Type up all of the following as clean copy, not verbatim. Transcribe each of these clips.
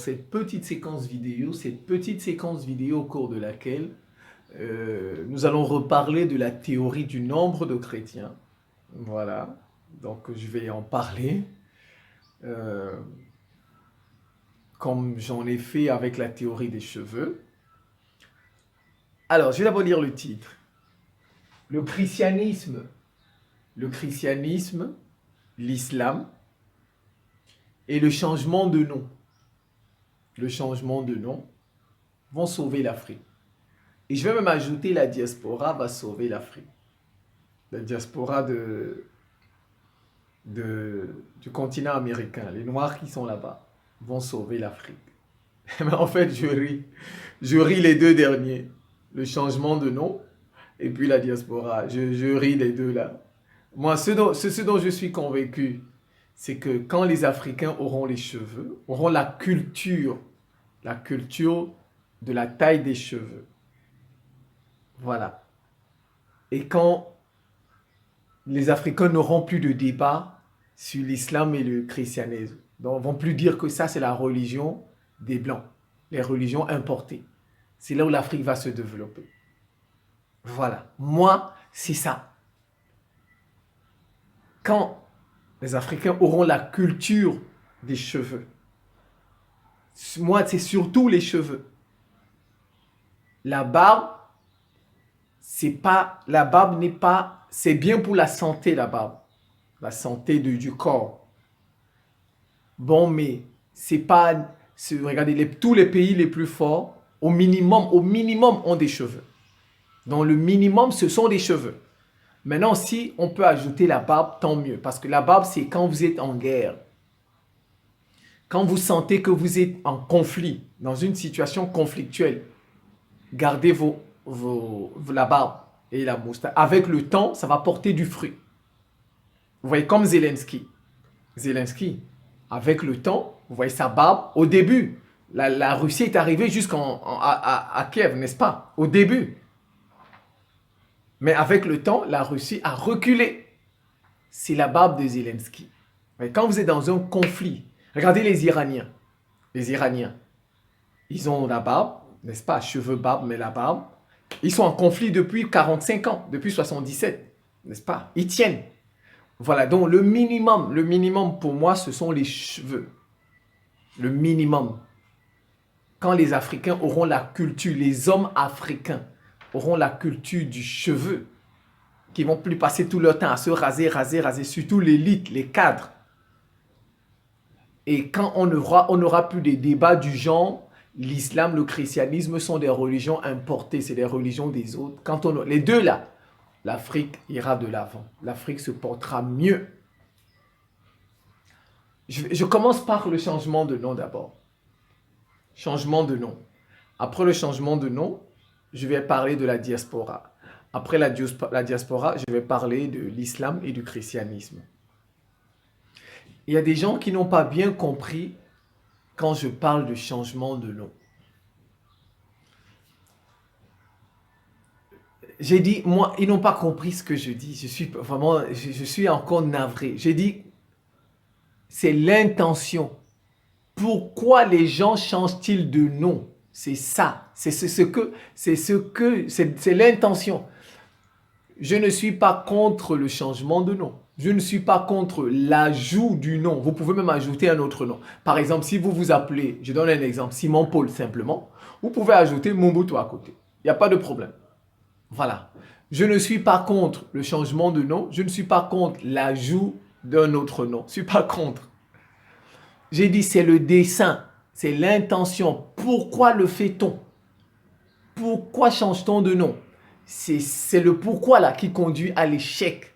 cette petite séquence vidéo, au cours de laquelle nous allons reparler de la théorie du nombre de chrétiens. Voilà, donc je vais en parler, euh, comme j'en ai fait avec la théorie des cheveux. Alors, je vais d'abord lire le titre. Le christianisme, l'islam et le changement de nom. Le changement de nom vont sauver l'Afrique. Et je vais même ajouter la diaspora va sauver l'Afrique. La diaspora du continent américain, les Noirs qui sont là-bas, vont sauver l'Afrique. Mais en fait, je ris. Je ris les deux derniers. Le changement de nom et puis la diaspora. Je ris les deux là. Moi, ce dont je suis convaincu, c'est que quand les Africains auront les cheveux, auront la culture de la taille des cheveux. Voilà. Et quand les Africains n'auront plus de débat sur l'islam et le christianisme, donc ils vont plus dire que ça c'est la religion des Blancs, les religions importées. C'est là où l'Afrique va se développer. Voilà. Moi, c'est ça. Quand les Africains auront la culture des cheveux, moi, c'est surtout les cheveux. La barbe, c'est bien pour la santé, la barbe. La santé du corps. Bon, mais c'est pas, regardez, tous les pays les plus forts, au minimum, ont des cheveux. Donc, le minimum, ce sont des cheveux. Maintenant, si on peut ajouter la barbe, tant mieux. Parce que la barbe, c'est quand vous êtes en guerre. Quand vous sentez que vous êtes en conflit, dans une situation conflictuelle, gardez la barbe et la moustache. Avec le temps, ça va porter du fruit. Vous voyez, comme Zelensky. Zelensky, avec le temps, vous voyez sa barbe. Au début, la Russie est arrivée jusqu'à Kiev, n'est-ce pas? Au début. Mais avec le temps, la Russie a reculé. C'est la barbe de Zelensky. Mais quand vous êtes dans un conflit, regardez les Iraniens. Les Iraniens, ils ont la barbe, n'est-ce pas? Cheveux, barbe, mais la barbe. Ils sont en conflit depuis 45 ans, depuis 77, n'est-ce pas? Ils tiennent. Voilà, donc le minimum pour moi, ce sont les cheveux. Le minimum. Quand les Africains auront la culture, les hommes africains auront la culture du cheveu, qui vont plus passer tout leur temps à se raser, surtout l'élite, les cadres. Et quand on n'aura plus des débats du genre, l'islam, le christianisme sont des religions importées, c'est des religions des autres. Les deux là, l'Afrique ira de l'avant. L'Afrique se portera mieux. Je commence par le changement de nom d'abord. Changement de nom. Après le changement de nom, je vais parler de la diaspora. Après la diaspora, je vais parler de l'islam et du christianisme. Il y a des gens qui n'ont pas bien compris quand je parle de changement de nom. J'ai dit, moi, ils n'ont pas compris ce que je dis. Je suis encore navré. J'ai dit, c'est l'intention. Pourquoi les gens changent-ils de nom? C'est ça. C'est l'intention. Je ne suis pas contre le changement de nom. Je ne suis pas contre l'ajout du nom. Vous pouvez même ajouter un autre nom. Par exemple, si vous vous appelez, je donne un exemple, Simon Paul simplement, vous pouvez ajouter Mobutu à côté. Il n'y a pas de problème. Voilà. Je ne suis pas contre le changement de nom. Je ne suis pas contre l'ajout d'un autre nom. Je ne suis pas contre. J'ai dit c'est le dessein, c'est l'intention. Pourquoi le fait-on? Pourquoi change-t-on de nom? C'est le pourquoi là qui conduit à l'échec.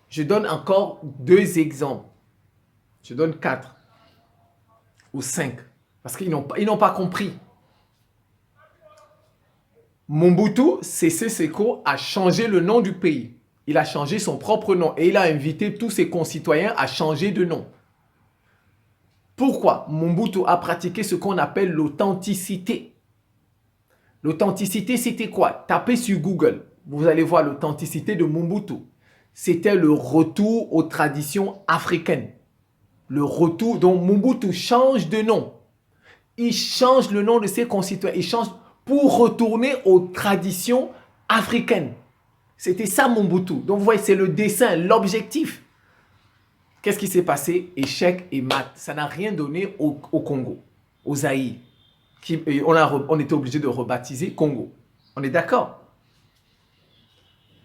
Je donne encore 2 exemples. Je donne 4 ou 5 parce qu'ils n'ont pas compris. Mobutu Sese Seko a changé le nom du pays. Il a changé son propre nom et il a invité tous ses concitoyens à changer de nom. Pourquoi? Mobutu a pratiqué ce qu'on appelle l'authenticité. L'authenticité, c'était quoi? Tapez sur Google, vous allez voir l'authenticité de Mobutu. C'était le retour aux traditions africaines. le retour, donc Mobutu change de nom. Il change le nom de ses concitoyens. Il change pour retourner aux traditions africaines. C'était ça Mobutu. Donc vous voyez, c'est le dessin, l'objectif. Qu'est-ce qui s'est passé? Échec et mat. Ça n'a rien donné au Congo, au Zaïre. On était obligé de rebaptiser Congo. On est d'accord?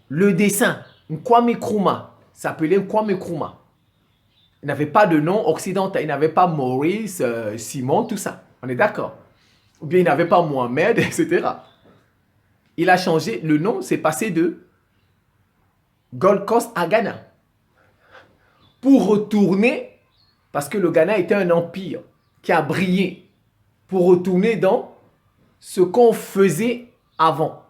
Le dessin, Kwame Nkrumah, s'appelait Kwame Nkrumah. Il n'avait pas de nom occidental. Il n'avait pas Maurice, Simon, tout ça. On est d'accord? Ou bien il n'avait pas Mohamed, etc. Il a changé. Le nom, c'est passé de Gold Coast à Ghana. Pour retourner, parce que le Ghana était un empire qui a brillé, pour retourner dans ce qu'on faisait avant.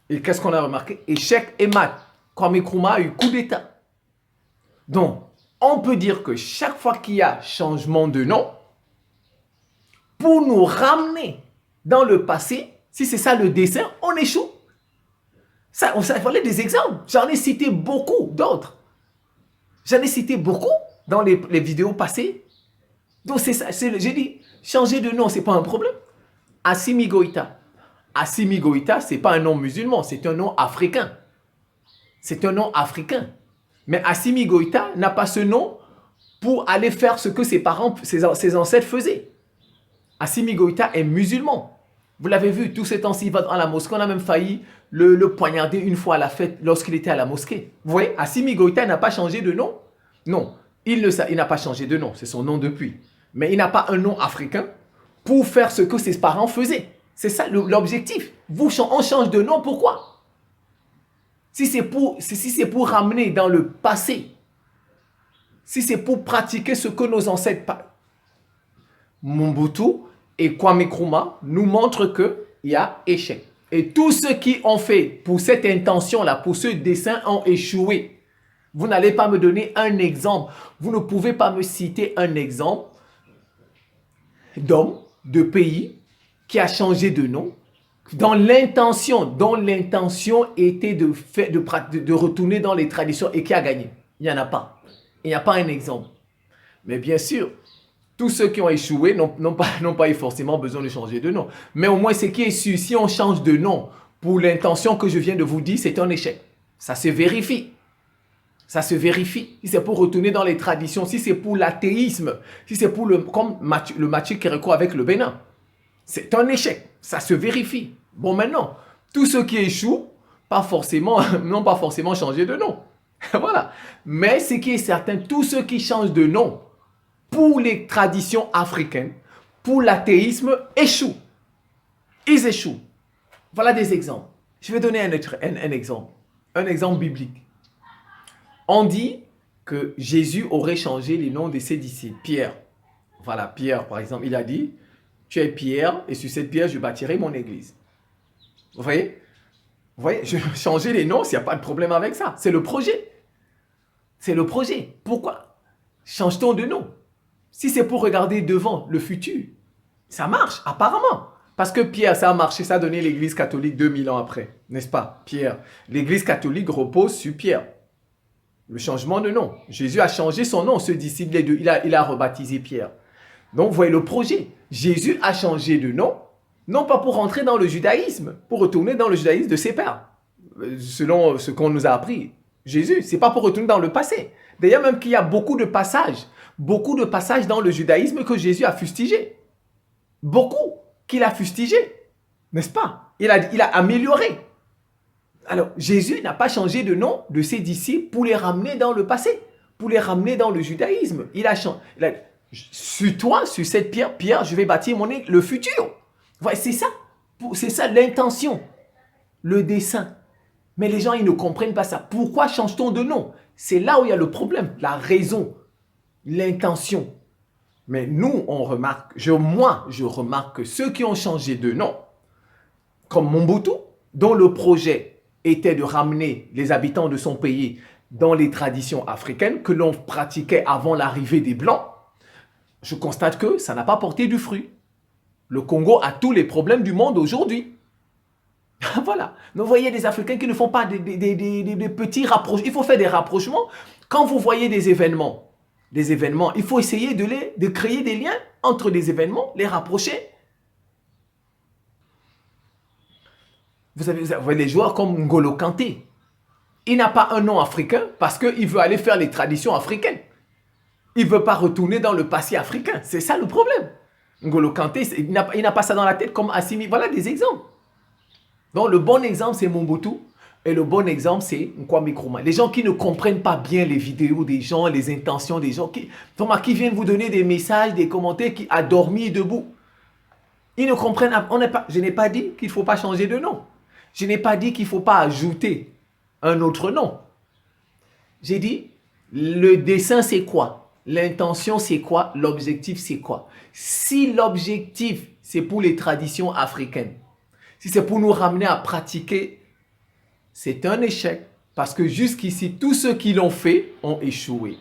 Et qu'est-ce qu'on a remarqué? Échec et mat. Kwame Nkrumah a eu coup d'État. Donc, on peut dire que chaque fois qu'il y a changement de nom, pour nous ramener dans le passé, si c'est ça le dessin, on échoue. Ça, on fallait des exemples. J'en ai cité beaucoup d'autres. J'en ai cité beaucoup dans les vidéos passées. Donc c'est ça, j'ai dit, changer de nom, ce n'est pas un problème. Assimi Goïta. Assimi Goïta, ce n'est pas un nom musulman, c'est un nom africain. C'est un nom africain. Mais Assimi Goïta n'a pas ce nom pour aller faire ce que ses parents, ses ancêtres faisaient. Assimi Goïta est musulman. Vous l'avez vu, tout ce temps-ci, il va à la mosquée. On a même failli le poignarder une fois à la fête lorsqu'il était à la mosquée. Vous voyez, Assimi Goïta n'a pas changé de nom. Non, il n'a pas changé de nom. C'est son nom depuis. Mais il n'a pas un nom africain pour faire ce que ses parents faisaient. C'est ça l'objectif. On change de nom, pourquoi? Si c'est pour ramener dans le passé, si c'est pour pratiquer ce que nos ancêtres... Mobutu et Kwame Nkrumah nous montrent qu'il y a échec. Et tous ceux qui ont fait pour cette intention-là, pour ce dessin, ont échoué. Vous n'allez pas me donner un exemple. Vous ne pouvez pas me citer un exemple d'homme, de pays, qui a changé de nom, dont l'intention était de retourner dans les traditions et qui a gagné. Il n'y en a pas. Il n'y a pas un exemple. Mais bien sûr, tous ceux qui ont échoué n'ont pas eu forcément besoin de changer de nom. Mais au moins, ce qui est sûr, si on change de nom pour l'intention que je viens de vous dire, c'est un échec. Ça se vérifie. Ça se vérifie. Si c'est pour retourner dans les traditions, si c'est pour l'athéisme, si c'est pour comme le Mathieu Kéréko avec le Bénin, c'est un échec. Ça se vérifie. Bon, maintenant, tous ceux qui échouent, n'ont pas forcément changé de nom. Voilà. Mais ce qui est certain, tous ceux qui changent de nom pour les traditions africaines, pour l'athéisme, échouent. Ils échouent. Voilà des exemples. Je vais donner un exemple. Un exemple biblique. On dit que Jésus aurait changé les noms de ses disciples. Pierre. Voilà, Pierre, par exemple, il a dit, tu es Pierre, et sur cette pierre, je bâtirai mon église. Vous voyez? Vous voyez, changer les noms, il n'y a pas de problème avec ça. C'est le projet. C'est le projet. Pourquoi change-t-on de nom? Si c'est pour regarder devant le futur, ça marche, apparemment. Parce que Pierre, ça a marché, ça a donné l'église catholique 2000 ans après, n'est-ce pas? Pierre. L'église catholique repose sur Pierre. Le changement de nom. Jésus a changé son nom, ce disciple, il a rebaptisé Pierre. Donc, vous voyez le projet. Jésus a changé de nom, non pas pour rentrer dans le judaïsme, pour retourner dans le judaïsme de ses pères. Selon ce qu'on nous a appris. Jésus, ce n'est pas pour retourner dans le passé. D'ailleurs, même qu'il y a beaucoup de passages dans le judaïsme que Jésus a fustigé. Beaucoup qu'il a fustigé. N'est-ce pas? Il a amélioré. Alors, Jésus n'a pas changé de nom de ses disciples pour les ramener dans le passé, pour les ramener dans le judaïsme. Il a changé. Sur toi, sur cette pierre, Pierre, je vais bâtir le futur. Ouais, c'est ça l'intention, le dessein. Mais les gens, ils ne comprennent pas ça. Pourquoi change-t-on de nom? C'est là où il y a le problème, la raison, l'intention. Mais nous, on remarque, moi, je remarque que ceux qui ont changé de nom, comme Mobutu, dont le projet était de ramener les habitants de son pays dans les traditions africaines que l'on pratiquait avant l'arrivée des Blancs, je constate que ça n'a pas porté du fruit. Le Congo a tous les problèmes du monde aujourd'hui. Voilà. Donc, vous voyez des Africains qui ne font pas des petits rapprochements. Il faut faire des rapprochements. Quand vous voyez des événements, des événements. Il faut essayer de créer des liens entre les événements, les rapprocher. Vous avez des joueurs comme N'Golo Kanté. Il n'a pas un nom africain parce qu'il veut aller faire les traditions africaines. Il ne veut pas retourner dans le passé africain. C'est ça le problème. N'Golo Kanté, il n'a pas ça dans la tête comme Assimi. Voilà des exemples. Donc le bon exemple, c'est Mobutu. Et le bon exemple, c'est Kwame Nkrumah. Les gens qui ne comprennent pas bien les vidéos des gens, les intentions des gens, qui viennent vous donner des messages, des commentaires, qui a dormi debout. Ils ne comprennent pas. Je n'ai pas dit qu'il ne faut pas changer de nom. Je n'ai pas dit qu'il ne faut pas ajouter un autre nom. J'ai dit, le dessin, c'est quoi? L'intention, c'est quoi? L'objectif, c'est quoi? Si l'objectif, c'est pour les traditions africaines, si c'est pour nous ramener à pratiquer, c'est un échec. Parce que jusqu'ici, tous ceux qui l'ont fait ont échoué.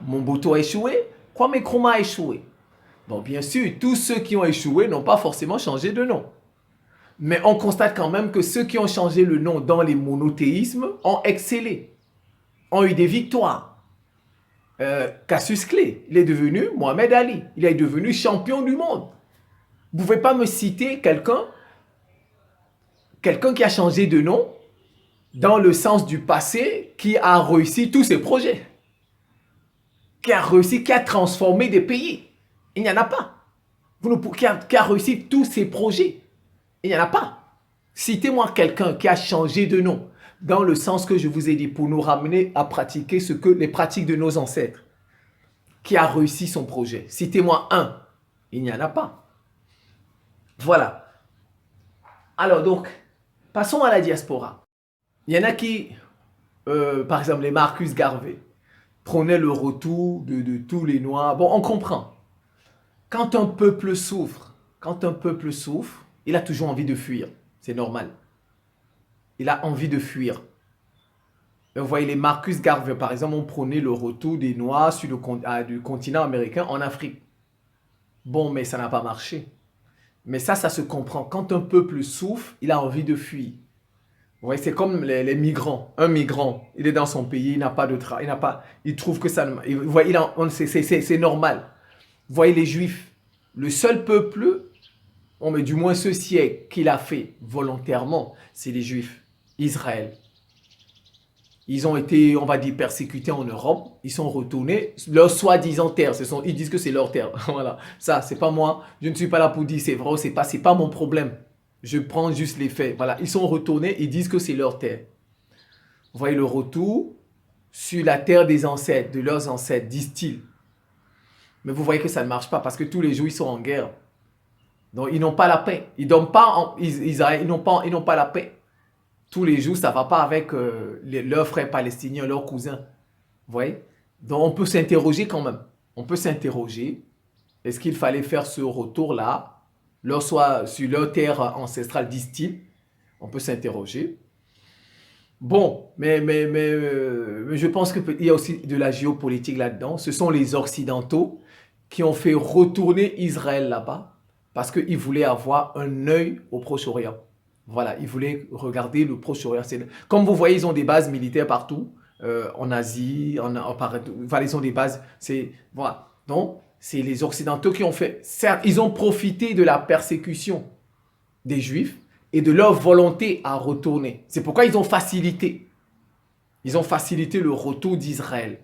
Mobutu a échoué, Kwame Nkrumah a échoué. Bon, bien sûr, tous ceux qui ont échoué n'ont pas forcément changé de nom. Mais on constate quand même que ceux qui ont changé le nom dans les monothéismes ont excellé, ont eu des victoires. Cassius Clay, il est devenu Mohamed Ali. Il est devenu champion du monde. Vous ne pouvez pas me citer quelqu'un qui a changé de nom dans le sens du passé, qui a réussi tous ses projets, qui a réussi, qui a transformé des pays. Il n'y en a pas. Qui a réussi tous ses projets. Il n'y en a pas. Citez-moi quelqu'un qui a changé de nom dans le sens que je vous ai dit pour nous ramener à pratiquer les pratiques de nos ancêtres, qui a réussi son projet. Citez-moi un. Il n'y en a pas. Voilà. Alors donc, passons à la diaspora. Il y en a qui, par exemple les Marcus Garvey, prônaient le retour de tous les Noirs. Bon, on comprend. Quand un peuple souffre, il a toujours envie de fuir. C'est normal. Il a envie de fuir. Vous voyez, les Marcus Garvey, par exemple, ont prôné le retour des Noirs du continent américain en Afrique. Bon, mais ça n'a pas marché. Mais ça se comprend. Quand un peuple souffre, il a envie de fuir. Vous voyez, c'est comme les migrants. Un migrant, il est dans son pays, il n'a pas de travail, il trouve que ça... Vous voyez, c'est normal. Vous voyez, les Juifs, le seul peuple, mais du moins ce siècle qu'il a fait volontairement, c'est les Juifs, Israël. Ils ont été, on va dire, persécutés en Europe. Ils sont retournés, leur soi-disant terre. Ils disent que c'est leur terre. Voilà. Ça, c'est pas moi. Je ne suis pas là pour dire c'est vrai ou c'est pas mon problème. Je prends juste les faits. Voilà. Ils sont retournés, ils disent que c'est leur terre. Vous voyez le retour sur la terre des ancêtres, de leurs ancêtres, disent-ils. Mais vous voyez que ça ne marche pas parce que tous les jours, ils sont en guerre. Donc, ils n'ont pas la paix. Ils n'ont pas la paix. Tous les jours, ça ne va pas avec leurs frères palestiniens, leurs cousins. Vous voyez? Donc, on peut s'interroger quand même. On peut s'interroger. Est-ce qu'il fallait faire ce retour-là, soit sur leur terre ancestrale, disent-ils? On peut s'interroger. Bon, mais je pense qu'il y a aussi de la géopolitique là-dedans. Ce sont les Occidentaux qui ont fait retourner Israël là-bas parce qu'ils voulaient avoir un œil au Proche-Orient. Voilà, ils voulaient regarder le Proche-Orient. Comme vous voyez, ils ont des bases militaires partout, en Asie, voilà, ils ont des bases. Voilà. Donc, c'est les Occidentaux qui ont fait. Certes, ils ont profité de la persécution des Juifs et de leur volonté à retourner. C'est pourquoi ils ont facilité. Ils ont facilité le retour d'Israël.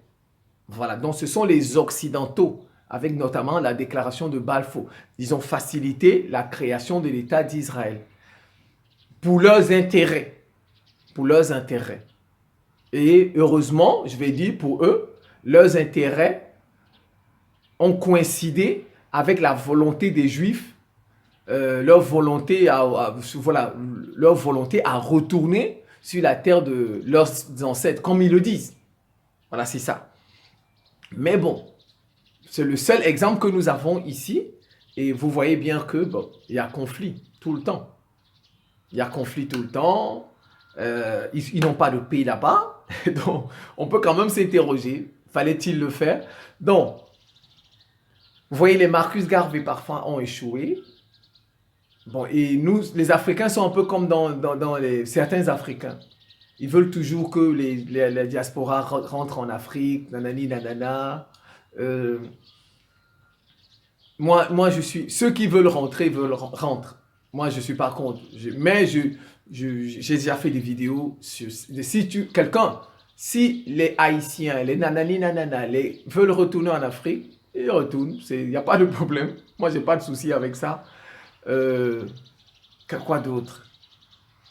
Voilà, donc ce sont les Occidentaux, avec notamment la déclaration de Balfour. Ils ont facilité la création de l'État d'Israël. Pour leurs intérêts. Pour leurs intérêts. Et heureusement, je vais dire pour eux, leurs intérêts ont coïncidé avec la volonté des Juifs, leur volonté à retourner sur la terre de leurs ancêtres, comme ils le disent. Voilà, c'est ça. Mais bon, c'est le seul exemple que nous avons ici. Et vous voyez bien que bon, il y a conflit tout le temps. Il y a conflit tout le temps. Ils n'ont pas de paix là-bas. Donc, on peut quand même s'interroger. Fallait-il le faire? Donc, vous voyez, les Marcus Garvey parfois ont échoué. Bon, et nous, les Africains sont un peu comme dans certains Africains. Ils veulent toujours que les diasporas rentrent en Afrique, nanani, nanana. Euh, moi, je suis... Ceux qui veulent rentrer, rentrent. Moi, je suis pas contre. Mais j'ai déjà fait des vidéos sur... Si les Haïtiens, les nanani nanana, veulent retourner en Afrique, ils retournent. Il n'y a pas de problème. Moi, j'ai pas de souci avec ça. Euh, quoi d'autre?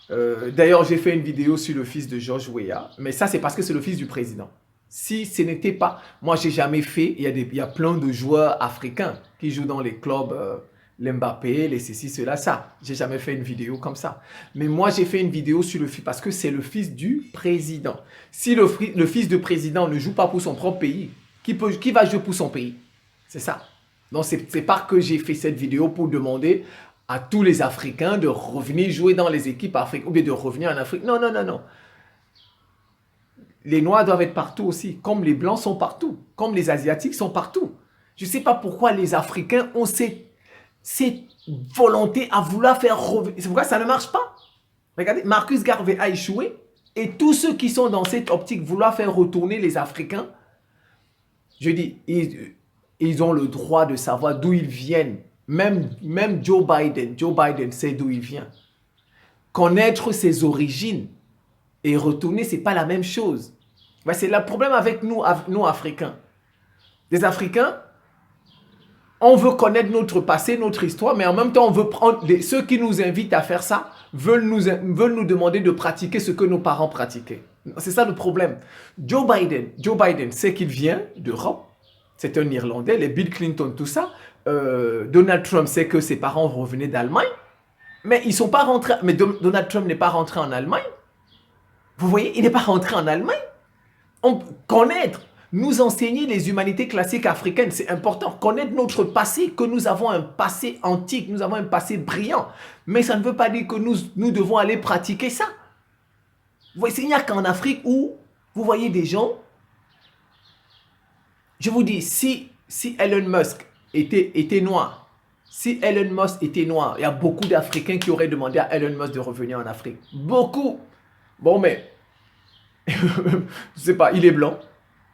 D'ailleurs, j'ai fait une vidéo sur le fils de George Weah, mais ça, c'est parce que c'est le fils du président. Si ce n'était pas... Moi, j'ai jamais fait... Il y a plein de joueurs africains qui jouent dans les clubs, les Mbappé, les ceci, cela, ça. J'ai jamais fait une vidéo comme ça. Mais moi, j'ai fait une vidéo sur le fils, parce que c'est le fils du président. Si le fils du président ne joue pas pour son propre pays, qui va jouer pour son pays? C'est ça. Donc, c'est pas que j'ai fait cette vidéo pour demander à tous les Africains de revenir jouer dans les équipes africaines, ou bien de revenir en Afrique. Non, non, non, non. Les Noirs doivent être partout aussi, comme les Blancs sont partout, comme les Asiatiques sont partout. Je ne sais pas pourquoi les Africains ont cette volonté à vouloir faire revenir. C'est pourquoi ça ne marche pas. Regardez, Marcus Garvey a échoué, et tous ceux qui sont dans cette optique vouloir faire retourner les Africains, je dis, ils ont le droit de savoir d'où ils viennent. Même Joe Biden sait d'où il vient. Connaître ses origines et retourner, ce n'est pas la même chose. C'est le problème avec nous Africains. Les Africains, on veut connaître notre passé, notre histoire, mais en même temps, on veut prendre ceux qui nous invitent à faire ça, veulent nous demander de pratiquer ce que nos parents pratiquaient. C'est ça le problème. Joe Biden sait qu'il vient d'Europe. C'est un Irlandais, les Bill Clinton, tout ça. Donald Trump sait que ses parents revenaient d'Allemagne, mais ils sont pas rentrés. Mais Donald Trump n'est pas rentré en Allemagne. Vous voyez, il n'est pas rentré en Allemagne. Connaître, nous enseigner les humanités classiques africaines, c'est important. Connaître notre passé, que nous avons un passé antique, nous avons un passé brillant. Mais ça ne veut pas dire que nous devons aller pratiquer ça. Vous voyez, il n'y a qu'en Afrique où vous voyez des gens. Je vous dis, si Elon Musk était noir, si Elon Musk était noir, il y a beaucoup d'Africains qui auraient demandé à Elon Musk de revenir en Afrique. Beaucoup. Bon, mais, je ne sais pas, il est blanc,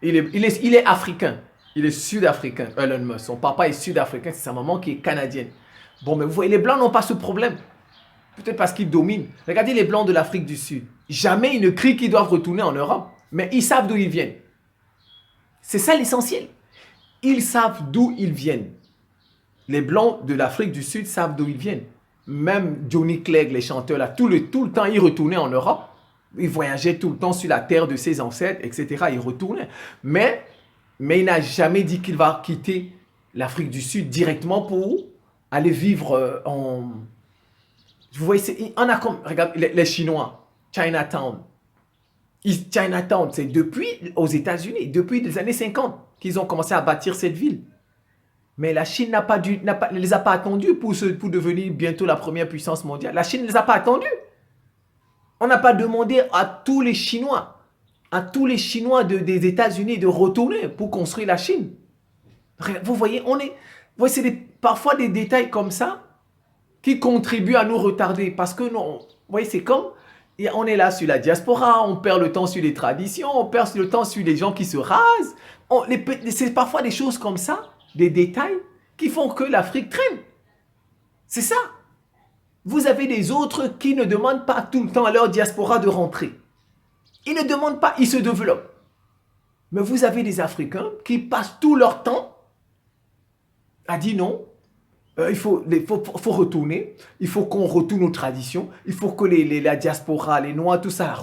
il est africain, il est sud-africain, Elon Musk. Son papa est sud-africain, c'est sa maman qui est canadienne. Bon, mais vous voyez, les blancs n'ont pas ce problème. Peut-être parce qu'ils dominent. Regardez les blancs de l'Afrique du Sud. Jamais ils ne crient qu'ils doivent retourner en Europe, mais ils savent d'où ils viennent. C'est ça l'essentiel. Ils savent d'où ils viennent. Les Blancs de l'Afrique du Sud savent d'où ils viennent. Même Johnny Clegg, les chanteurs, là, tout le temps, ils retournaient en Europe. Ils voyageaient tout le temps sur la terre de ses ancêtres, etc. Ils retournaient. Mais il n'a jamais dit qu'il va quitter l'Afrique du Sud directement pour aller vivre en... Vous voyez, on a comme... Regarde, les Chinois, Chinatown. Chinatown, c'est depuis, aux États-Unis, depuis les années 50 qu'ils ont commencé à bâtir cette ville. Mais la Chine ne les a pas attendus pour devenir bientôt la première puissance mondiale. La Chine ne les a pas attendus. On n'a pas demandé à tous les Chinois des États-Unis de retourner pour construire la Chine. Vous voyez, c'est parfois des détails comme ça qui contribuent à nous retarder. Parce que, non, vous voyez, c'est comme... On est là sur la diaspora, on perd le temps sur les traditions, on perd le temps sur les gens qui se rasent. C'est parfois des choses comme ça, des détails, qui font que l'Afrique traîne. C'est ça. Vous avez des autres qui ne demandent pas tout le temps à leur diaspora de rentrer. Ils ne demandent pas, ils se développent. Mais vous avez des Africains qui passent tout leur temps à dire non. Il faut retourner, il faut qu'on retourne aux traditions, il faut que la diaspora, les Noirs, tout ça,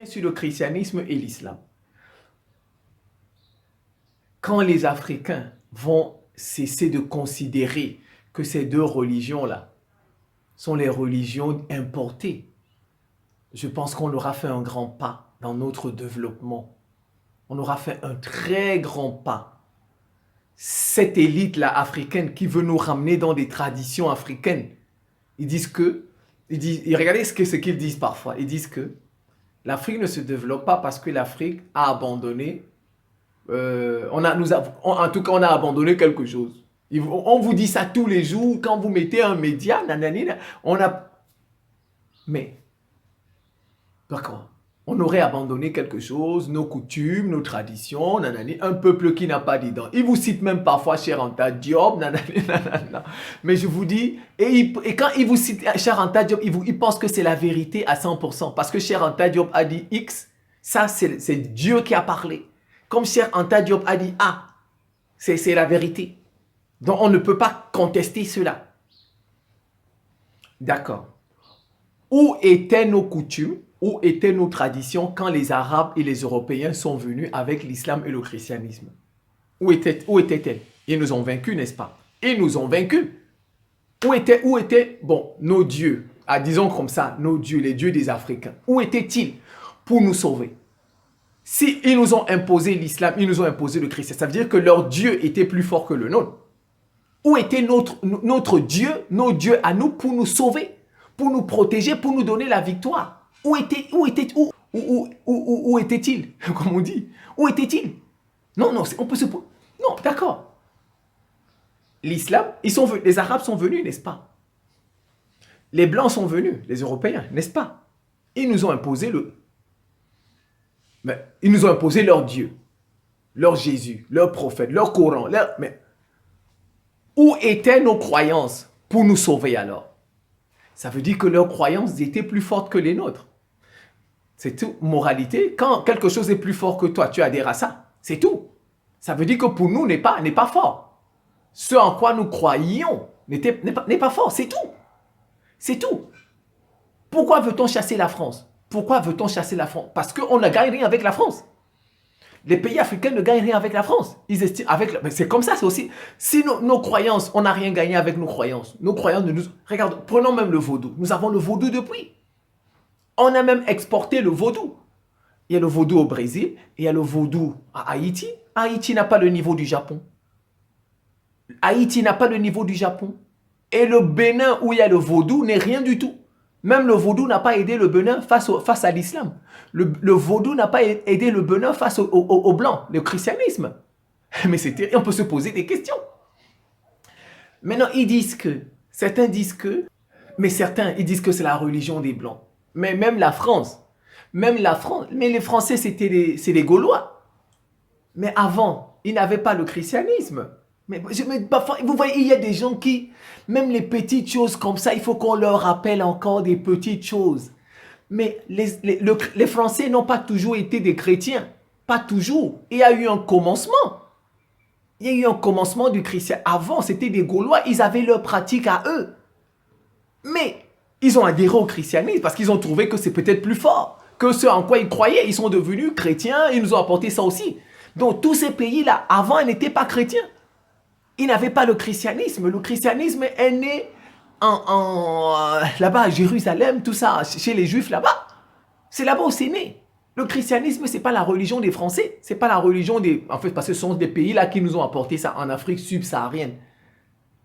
sur le christianisme et l'islam. Quand les Africains vont cesser de considérer que ces deux religions-là sont les religions importées, je pense qu'on aura fait un grand pas dans notre développement. On aura fait un très grand pas. Cette élite-là africaine qui veut nous ramener dans des traditions africaines, regardez ce qu'ils disent parfois. Ils disent que l'Afrique ne se développe pas parce que l'Afrique a abandonné, en tout cas on a abandonné quelque chose. On vous dit ça tous les jours, quand vous mettez un média, nanani, mais, d'accord, On aurait abandonné quelque chose, nos coutumes, nos traditions, nanani, un peuple qui n'a pas d'identité. Il vous cite même parfois Cheikh Anta Diop, nanani, nanana. Mais je vous dis, et quand il vous cite Cheikh Anta Diop, il pense que c'est la vérité à 100%. Parce que Cheikh Anta Diop a dit X, ça c'est Dieu qui a parlé. Comme Cheikh Anta Diop a dit A, c'est la vérité. Donc on ne peut pas contester cela. D'accord. Où étaient nos coutumes, où étaient nos traditions quand les Arabes et les Européens sont venus avec l'islam et le christianisme? Où étaient-elles? Ils nous ont vaincus, n'est-ce pas? Ils nous ont vaincus. Où étaient, bon, nos dieux, disons comme ça, nos dieux, les dieux des Africains? Où étaient-ils pour nous sauver? Si ils nous ont imposé l'islam, ils nous ont imposé le christianisme, ça veut dire que leur Dieu était plus fort que le nôtre. Où était notre Dieu, nos dieux à nous pour nous sauver, pour nous protéger, pour nous donner la victoire? Où était-il? Comme on dit. Où était-il? Non, on peut se... Non, d'accord. L'islam, les Arabes sont venus, n'est-ce pas? Les Blancs sont venus, les Européens, n'est-ce pas? Ils nous ont imposé ils nous ont imposé leur Dieu, leur Jésus, leur prophète, leur Coran, mais où étaient nos croyances pour nous sauver alors? Ça veut dire que leurs croyances étaient plus fortes que les nôtres. C'est tout. Moralité, quand quelque chose est plus fort que toi, tu adhères à ça. C'est tout. Ça veut dire que pour nous, n'est pas fort. Ce en quoi nous croyions n'est pas fort. C'est tout. C'est tout. Pourquoi veut-on chasser la France? Pourquoi veut-on chasser la France? Parce qu'on ne gagne rien avec la France. Les pays africains ne gagnent rien avec la France. Ils estiment mais c'est comme ça, c'est aussi. Si nos croyances, on n'a rien gagné avec nos croyances. Nos croyances ne nous... Regarde, prenons même le vaudou. Nous avons le vaudou depuis. On a même exporté le vaudou. Il y a le vaudou au Brésil, et il y a le vaudou à Haïti. Haïti n'a pas le niveau du Japon. Haïti n'a pas le niveau du Japon. Et le Bénin où il y a le vaudou n'est rien du tout. Même le vaudou n'a pas aidé le Bénin face à l'islam. Le vaudou n'a pas aidé le Bénin face au blanc, le christianisme. Mais on peut se poser des questions. Maintenant, certains disent que c'est la religion des blancs. Mais même la France, mais les Français, c'est des Gaulois. Mais avant, ils n'avaient pas le christianisme. Mais parfois, vous voyez, il y a des gens qui, même les petites choses comme ça, il faut qu'on leur rappelle encore des petites choses. Mais les Français n'ont pas toujours été des chrétiens. Pas toujours. Il y a eu un commencement. Il y a eu un commencement du christianisme. Avant, c'était des Gaulois, ils avaient leur pratique à eux. Mais ils ont adhéré au christianisme parce qu'ils ont trouvé que c'est peut-être plus fort que ce en quoi ils croyaient. Ils sont devenus chrétiens, ils nous ont apporté ça aussi. Donc tous ces pays-là, avant, ils n'étaient pas chrétiens. Ils n'avaient pas le christianisme. Le christianisme est né là-bas à Jérusalem, tout ça, chez les Juifs là-bas. C'est là-bas où c'est né. Le christianisme, ce n'est pas la religion des Français. Ce n'est pas la religion des... En fait, parce que ce sont des pays là qui nous ont apporté ça en Afrique subsaharienne.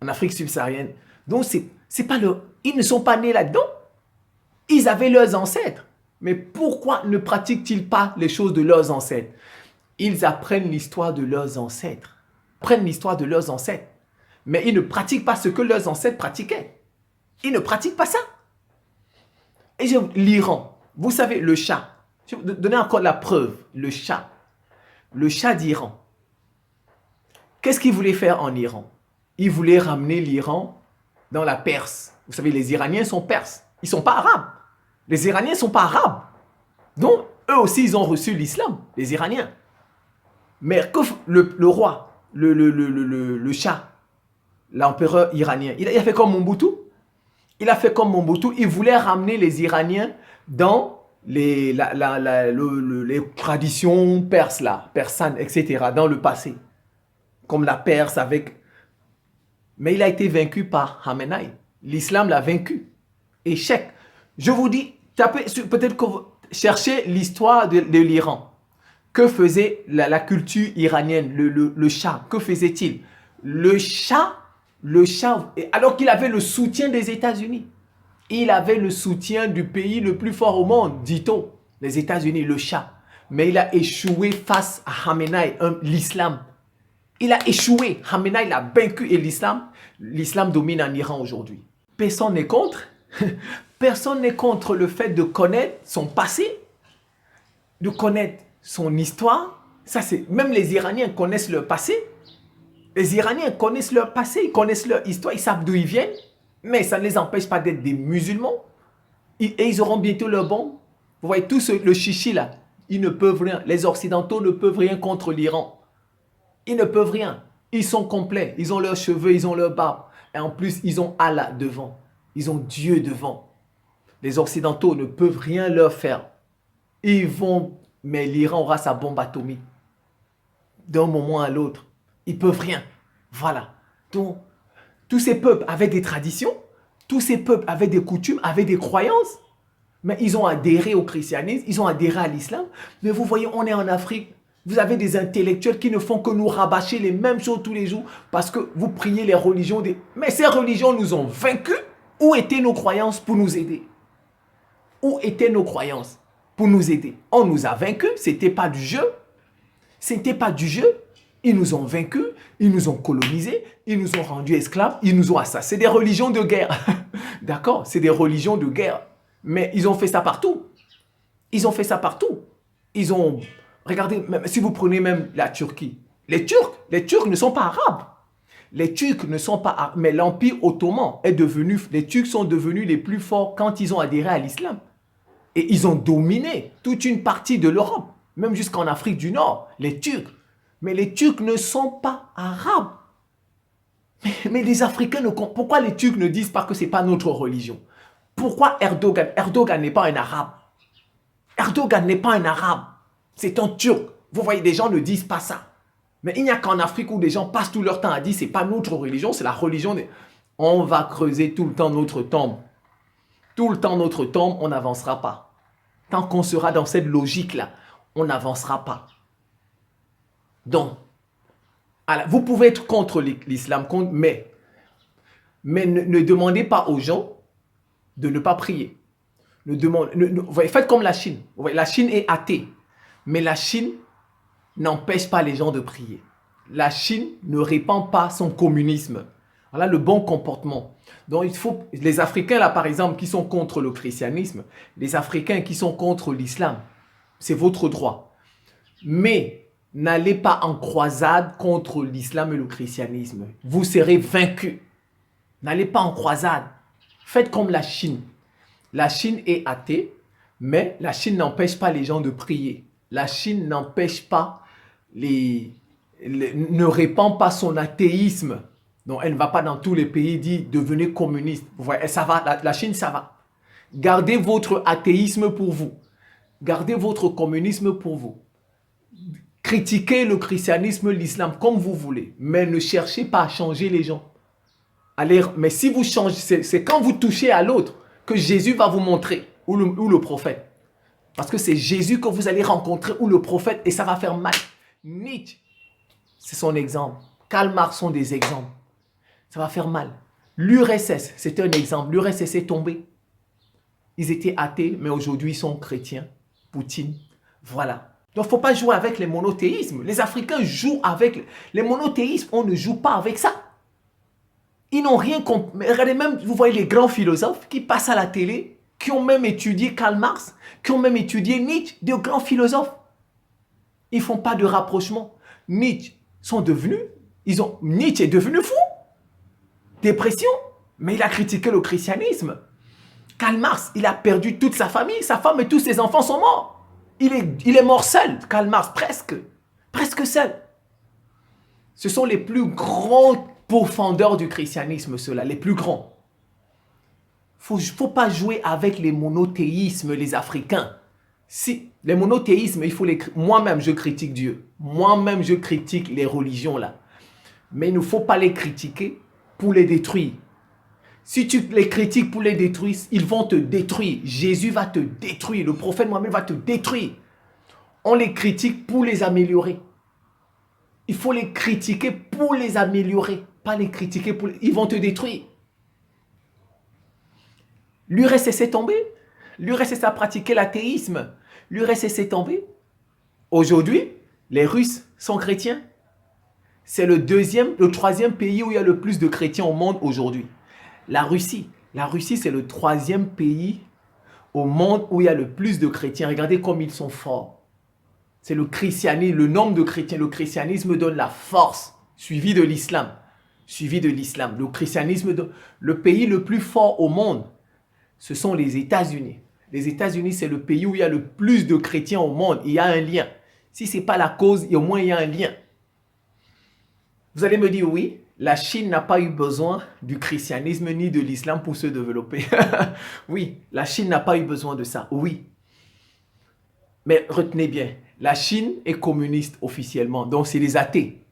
En Afrique subsaharienne. Donc, c'est pas ils ne sont pas nés là-dedans. Ils avaient leurs ancêtres. Mais pourquoi ne pratiquent-ils pas les choses de leurs ancêtres? Ils apprennent l'histoire de leurs ancêtres. Prennent l'histoire de leurs ancêtres. Mais ils ne pratiquent pas ce que leurs ancêtres pratiquaient. Ils ne pratiquent pas ça. Et l'Iran, vous savez, le Shah. Je vais vous donner encore la preuve. Le Shah d'Iran. Qu'est-ce qu'il voulait faire en Iran? Il voulait ramener l'Iran dans la Perse. Vous savez, les Iraniens sont perses. Ils ne sont pas arabes. Les Iraniens ne sont pas arabes. Donc, eux aussi, ils ont reçu l'islam, les Iraniens. Mais que le roi, le Shah, l'empereur iranien, il a fait comme Mobutu. Il a fait comme Mobutu. Il voulait ramener les Iraniens dans les traditions perses, persanes, etc., dans le passé. Comme la Perse avec... Mais il a été vaincu par Khamenei. L'islam l'a vaincu. Échec. Je vous dis, peut-être que vous cherchez l'histoire de l'Iran. Que faisait la culture iranienne, le Shah? Que faisait-il? Le Shah, alors qu'il avait le soutien des États-Unis. Il avait le soutien du pays le plus fort au monde, dit-on, les États-Unis, le Shah. Mais il a échoué face à Khamenei, l'islam. Il a échoué. Khamenei l'a vaincu et l'islam domine en Iran aujourd'hui. Personne n'est contre. Personne n'est contre le fait de connaître son passé. de connaître son histoire. Ça, c'est même les Iraniens connaissent leur passé. Les Iraniens connaissent leur passé, ils connaissent leur histoire, ils savent d'où ils viennent, mais ça ne les empêche pas d'être des musulmans. Et ils auront bientôt leur bombe. Vous voyez, tout le chichi là, ils ne peuvent rien. Les Occidentaux ne peuvent rien contre l'Iran. Ils ne peuvent rien. Ils sont complets. Ils ont leurs cheveux, ils ont leur barbe. Et en plus, ils ont Allah devant. Ils ont Dieu devant. Les Occidentaux ne peuvent rien leur faire. Ils vont, mais l'Iran aura sa bombe atomique. D'un moment à l'autre. Ils ne peuvent rien. Voilà. Donc, tous ces peuples avaient des traditions. Tous ces peuples avaient des coutumes, avaient des croyances. Mais ils ont adhéré au christianisme, ils ont adhéré à l'islam. Mais vous voyez, on est en Afrique. Vous avez des intellectuels qui ne font que nous rabâcher les mêmes choses tous les jours parce que vous priez les religions. Mais ces religions nous ont vaincus. Où étaient nos croyances pour nous aider? Où étaient nos croyances pour nous aider? On nous a vaincus, ce n'était pas du jeu. Ce n'était pas du jeu. Ils nous ont vaincus, ils nous ont colonisés, ils nous ont rendus esclaves, ils nous ont assassinés. C'est des religions de guerre. D'accord? C'est des religions de guerre. Mais ils ont fait ça partout. Ils ont fait ça partout. Ils ont... Regardez, même, si vous prenez même la Turquie. Les Turcs ne sont pas arabes. Les Turcs ne sont pas arabes. Mais l'Empire ottoman est devenu... Les Turcs sont devenus les plus forts quand ils ont adhéré à l'islam. Et ils ont dominé toute une partie de l'Europe. Même jusqu'en Afrique du Nord. Les Turcs. Mais les Turcs ne sont pas arabes. Mais les Africains ne comprennent... Pourquoi les Turcs ne disent pas que ce n'est pas notre religion? Pourquoi Erdogan? Erdogan n'est pas un arabe. Erdogan n'est pas un arabe. C'est un Turc. Vous voyez, des gens ne disent pas ça. Mais il n'y a qu'en Afrique où des gens passent tout leur temps à dire c'est pas notre religion, c'est la religion des... On va creuser tout le temps notre tombe. Tout le temps notre tombe, on n'avancera pas. Tant qu'on sera dans cette logique-là, on n'avancera pas. Donc, vous pouvez être contre l'islam, mais ne demandez pas aux gens de ne pas prier. Faites comme la Chine. La Chine est athée. Mais la Chine n'empêche pas les gens de prier. La Chine ne répand pas son communisme. Voilà le bon comportement. Donc il faut, les Africains là par exemple qui sont contre le christianisme, les Africains qui sont contre l'islam, c'est votre droit. Mais n'allez pas en croisade contre l'islam et le christianisme. Vous serez vaincus. N'allez pas en croisade. Faites comme la Chine. La Chine est athée, mais la Chine n'empêche pas les gens de prier. La Chine n'empêche pas ne répand pas son athéisme. Donc, elle ne va pas dans tous les pays dire devenez communiste. Vous voyez, ça va, la Chine, ça va. Gardez votre athéisme pour vous. Gardez votre communisme pour vous. Critiquez le christianisme, l'islam comme vous voulez, mais ne cherchez pas à changer les gens. Allez, mais si vous changez, c'est quand vous touchez à l'autre que Jésus va vous montrer, ou le prophète. Parce que c'est Jésus que vous allez rencontrer, ou le prophète, et ça va faire mal. Nietzsche, c'est son exemple. Karl Marx sont des exemples. Ça va faire mal. L'URSS, c'est un exemple. L'URSS est tombé. Ils étaient athées, mais aujourd'hui, ils sont chrétiens. Poutine, voilà. Donc, il ne faut pas jouer avec les monothéismes. Les Africains jouent avec... Les monothéismes, on ne joue pas avec ça. Ils n'ont rien compris. Regardez même, vous voyez les grands philosophes qui passent à la télé, qui ont même étudié Karl Marx, qui ont même étudié Nietzsche, des grands philosophes. Ils ne font pas de rapprochement. Nietzsche est devenu fou. Dépression. Mais il a critiqué le christianisme. Karl Marx, il a perdu toute sa famille. Sa femme et tous ses enfants sont morts. Il est mort seul, Karl Marx, presque seul. Ce sont les plus grands pourfendeurs du christianisme, ceux-là, les plus grands. Faut pas jouer avec les monothéismes, les Africains. Si les monothéismes, moi-même, je critique Dieu. Moi-même, je critique les religions, là. Mais il ne faut pas les critiquer pour les détruire. Si tu les critiques pour les détruire, ils vont te détruire. Jésus va te détruire. Le prophète Mohammed va te détruire. On les critique pour les améliorer. Il faut les critiquer pour les améliorer. Pas les critiquer pour... Ils vont te détruire. L'URSS est tombé. L'URSS a pratiqué l'athéisme. L'URSS est tombé. Aujourd'hui, les Russes sont chrétiens. C'est le troisième pays où il y a le plus de chrétiens au monde aujourd'hui. La Russie. La Russie, c'est le troisième pays au monde où il y a le plus de chrétiens. Regardez comme ils sont forts. C'est le christianisme, le nombre de chrétiens. Le christianisme donne la force, suivi de l'islam. Suivi de l'islam. Le christianisme, le pays le plus fort au monde, ce sont les États-Unis. Les États-Unis, c'est le pays où il y a le plus de chrétiens au monde. Il y a un lien. Si ce n'est pas la cause, au moins il y a un lien. Vous allez me dire, oui, la Chine n'a pas eu besoin du christianisme ni de l'islam pour se développer. Oui, la Chine n'a pas eu besoin de ça. Oui. Mais retenez bien, la Chine est communiste officiellement. Donc, c'est les athées.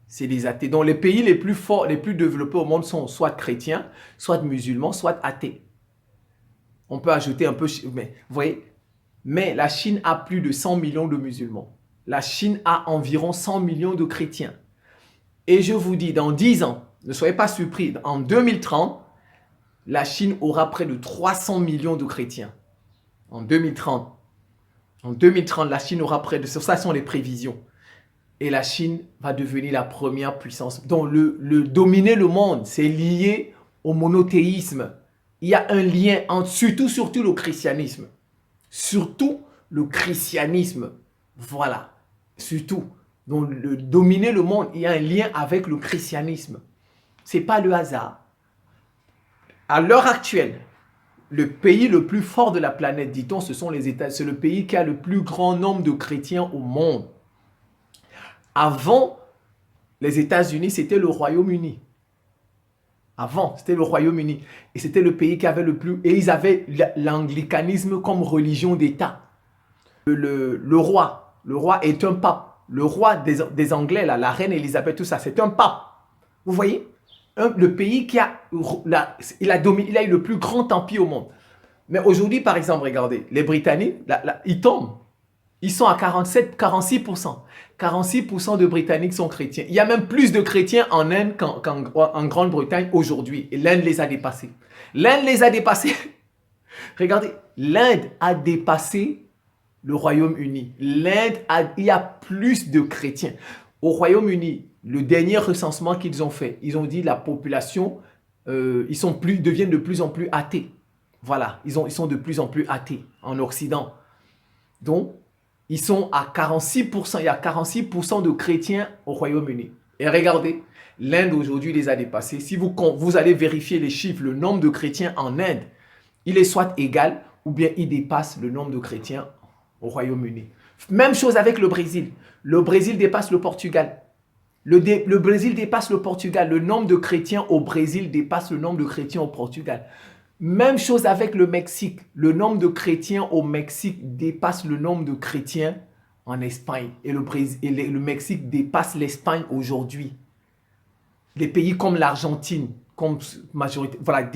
C'est les athées. Donc, les pays les plus forts, les plus développés au monde sont soit chrétiens, soit musulmans, soit athées. On peut ajouter un peu, mais vous voyez, mais la Chine a plus de 100 millions de musulmans. La Chine a environ 100 millions de chrétiens. Et je vous dis, dans 10 ans, ne soyez pas surpris, en 2030, la Chine aura près de 300 millions de chrétiens. En 2030. En 2030, la Chine aura près de... Ça sont les prévisions. Et la Chine va devenir la première puissance. Donc, dominer le monde, c'est lié au monothéisme. Il y a un lien entre, surtout le christianisme. Surtout le christianisme. Voilà. Surtout. Donc, dominer le monde, il y a un lien avec le christianisme. Ce n'est pas le hasard. À l'heure actuelle, le pays le plus fort de la planète, dit-on, ce sont les États. C'est le pays qui a le plus grand nombre de chrétiens au monde. Avant les États-Unis, c'était le Royaume-Uni. Avant, c'était le Royaume-Uni. Et c'était le pays qui avait le plus... Et ils avaient l'anglicanisme comme religion d'État. Le roi est un pape. Le roi des Anglais, là, la reine Elisabeth, tout ça, c'est un pape. Vous voyez? Le pays qui a... il a eu le plus grand empire au monde. Mais aujourd'hui, par exemple, regardez, les Britanniques, ils tombent. Ils sont à 46%. 46% de Britanniques sont chrétiens. Il y a même plus de chrétiens en Inde qu'en Grande-Bretagne aujourd'hui. Et l'Inde les a dépassés. L'Inde les a dépassés. Regardez, l'Inde a dépassé le Royaume-Uni. Il y a plus de chrétiens. Au Royaume-Uni, le dernier recensement qu'ils ont fait, ils ont dit la population, deviennent de plus en plus athées. Voilà, ils sont de plus en plus athées en Occident. Donc, ils sont à 46%. Il y a 46% de chrétiens au Royaume-Uni. Et regardez, l'Inde aujourd'hui les a dépassés. Si vous allez vérifier les chiffres, le nombre de chrétiens en Inde, il est soit égal ou bien il dépasse le nombre de chrétiens au Royaume-Uni. Même chose avec le Brésil. Le Brésil dépasse le Portugal. Le Brésil dépasse le Portugal. Le nombre de chrétiens au Brésil dépasse le nombre de chrétiens au Portugal. Même chose avec le Mexique. Le nombre de chrétiens au Mexique dépasse le nombre de chrétiens en Espagne. Et le Mexique dépasse l'Espagne aujourd'hui. Les pays comme l'Argentine, comme majorité, voilà,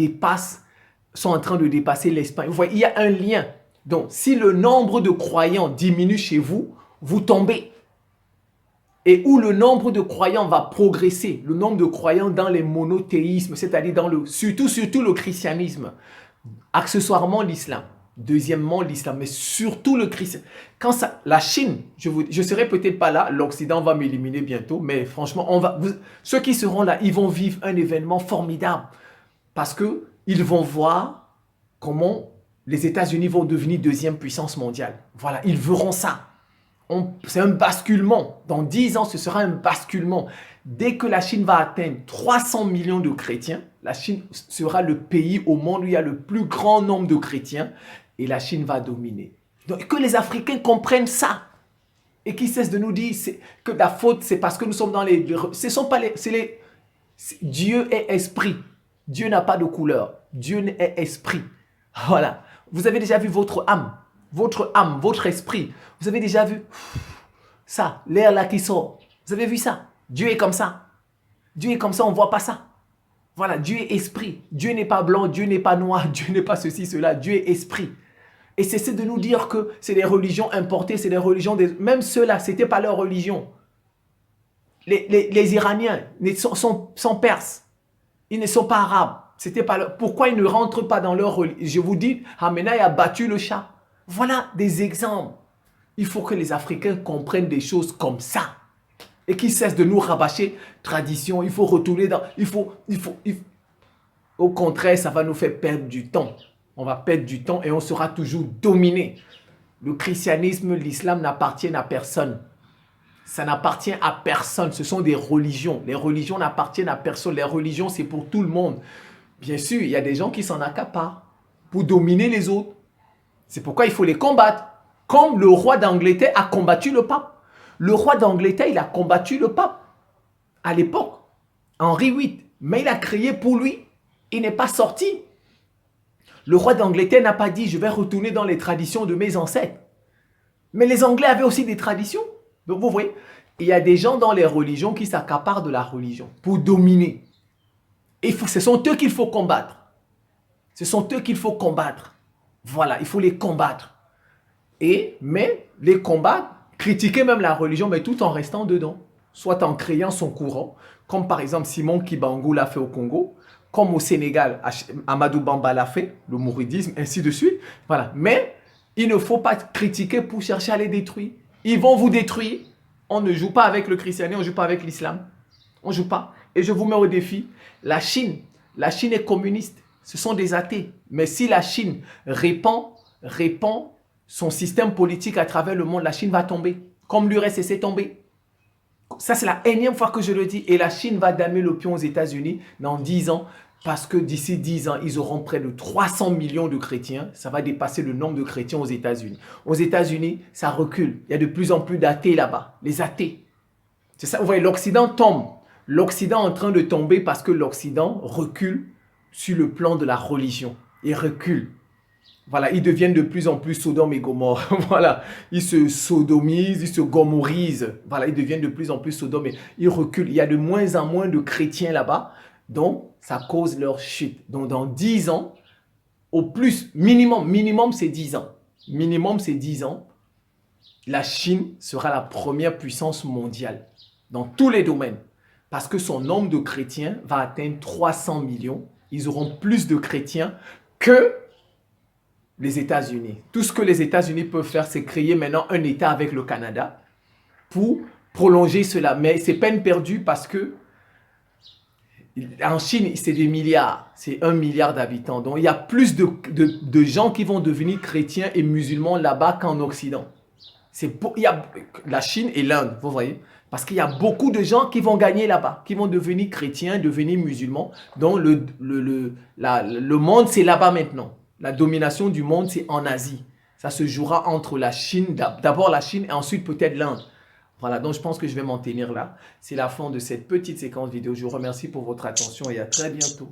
sont en train de dépasser l'Espagne. Vous voyez, il y a un lien. Donc, si le nombre de croyants diminue chez vous, vous tombez. Et où le nombre de croyants va progresser, le nombre de croyants dans les monothéismes, c'est-à-dire surtout le christianisme, accessoirement l'islam, deuxièmement l'islam, mais surtout le christianisme. La Chine, je ne serai peut-être pas là, l'Occident va m'éliminer bientôt, mais franchement, ceux qui seront là, ils vont vivre un événement formidable parce qu'ils vont voir comment les États-Unis vont devenir deuxième puissance mondiale. Voilà, ils verront ça. C'est un basculement. Dans 10 ans, ce sera un basculement. Dès que la Chine va atteindre 300 millions de chrétiens, la Chine sera le pays au monde où il y a le plus grand nombre de chrétiens et la Chine va dominer. Donc, que les Africains comprennent ça et qu'ils cessent de nous dire que la faute, c'est parce que nous sommes dans les... Dieu est esprit. Dieu n'a pas de couleur. Dieu est esprit. Voilà. Vous avez déjà vu votre âme, votre esprit. Vous avez déjà vu ça, l'air là qui sort. Vous avez vu ça? Dieu est comme ça. Dieu est comme ça, on ne voit pas ça. Voilà, Dieu est esprit. Dieu n'est pas blanc, Dieu n'est pas noir, Dieu n'est pas ceci, cela. Dieu est esprit. Et cessez de nous dire que c'est des religions importées, c'est des religions... Même ceux-là, ce n'était pas leur religion. Les Iraniens sont perses. Ils ne sont pas arabes. Pourquoi ils ne rentrent pas dans leur religion? Je vous dis, Hamenaï a battu le chat. Voilà des exemples. Il faut que les Africains comprennent des choses comme ça. Et qu'ils cessent de nous rabâcher tradition. Il faut retourner dans... Au contraire, ça va nous faire perdre du temps. On va perdre du temps et on sera toujours dominé. Le christianisme, l'islam n'appartiennent à personne. Ça n'appartient à personne. Ce sont des religions. Les religions n'appartiennent à personne. Les religions, c'est pour tout le monde. Bien sûr, il y a des gens qui s'en accaparent pour dominer les autres. C'est pourquoi il faut les combattre. Comme le roi d'Angleterre a combattu le pape. Le roi d'Angleterre, il a combattu le pape à l'époque, Henri VIII. Mais il a crié pour lui. Il n'est pas sorti. Le roi d'Angleterre n'a pas dit « je vais retourner dans les traditions de mes ancêtres ». Mais les Anglais avaient aussi des traditions. Donc vous voyez, il y a des gens dans les religions qui s'accaparent de la religion pour dominer. Et ce sont eux qu'il faut combattre. Ce sont eux qu'il faut combattre. Voilà, il faut les combattre. Mais les combattre, critiquer même la religion, mais tout en restant dedans. Soit en créant son courant, comme par exemple Simon Kibangu l'a fait au Congo, comme au Sénégal, Amadou Bamba l'a fait, le mouridisme, ainsi de suite. Voilà. Mais il ne faut pas critiquer pour chercher à les détruire. Ils vont vous détruire. On ne joue pas avec le christianisme, on ne joue pas avec l'islam. On ne joue pas. Et je vous mets au défi, la Chine est communiste. Ce sont des athées. Mais si la Chine répand son système politique à travers le monde, la Chine va tomber. Comme l'URSS est tombé. Ça, c'est la énième fois que je le dis. Et la Chine va damer le pion aux États-Unis dans 10 ans. Parce que d'ici 10 ans, ils auront près de 300 millions de chrétiens. Ça va dépasser le nombre de chrétiens aux États-Unis. Aux États-Unis, ça recule. Il y a de plus en plus d'athées là-bas. Les athées. C'est ça, vous voyez, l'Occident tombe. L'Occident est en train de tomber parce que l'Occident recule sur le plan de la religion. Il recule. Voilà, ils deviennent de plus en plus Sodome et Gomorre. Voilà, ils se sodomisent, ils se gomorisent. Voilà, ils deviennent de plus en plus Sodome et ils reculent. Il y a de moins en moins de chrétiens là-bas. Donc, ça cause leur chute. Donc, dans 10 ans, au plus, minimum c'est 10 ans. Minimum, c'est 10 ans. La Chine sera la première puissance mondiale dans tous les domaines. Parce que son nombre de chrétiens va atteindre 300 millions. Ils auront plus de chrétiens que les États-Unis. Tout ce que les États-Unis peuvent faire, c'est créer maintenant un État avec le Canada pour prolonger cela. Mais c'est peine perdue parce que en Chine, c'est des milliards. C'est 1 milliard d'habitants. Donc, il y a plus de gens qui vont devenir chrétiens et musulmans là-bas qu'en Occident. Il y a la Chine et l'Inde, vous voyez. Parce qu'il y a beaucoup de gens qui vont gagner là-bas, qui vont devenir chrétiens, devenir musulmans. Donc, le monde, c'est là-bas maintenant. La domination du monde, c'est en Asie. Ça se jouera entre la Chine, d'abord la Chine et ensuite peut-être l'Inde. Voilà, donc je pense que je vais m'en tenir là. C'est la fin de cette petite séquence vidéo. Je vous remercie pour votre attention et à très bientôt.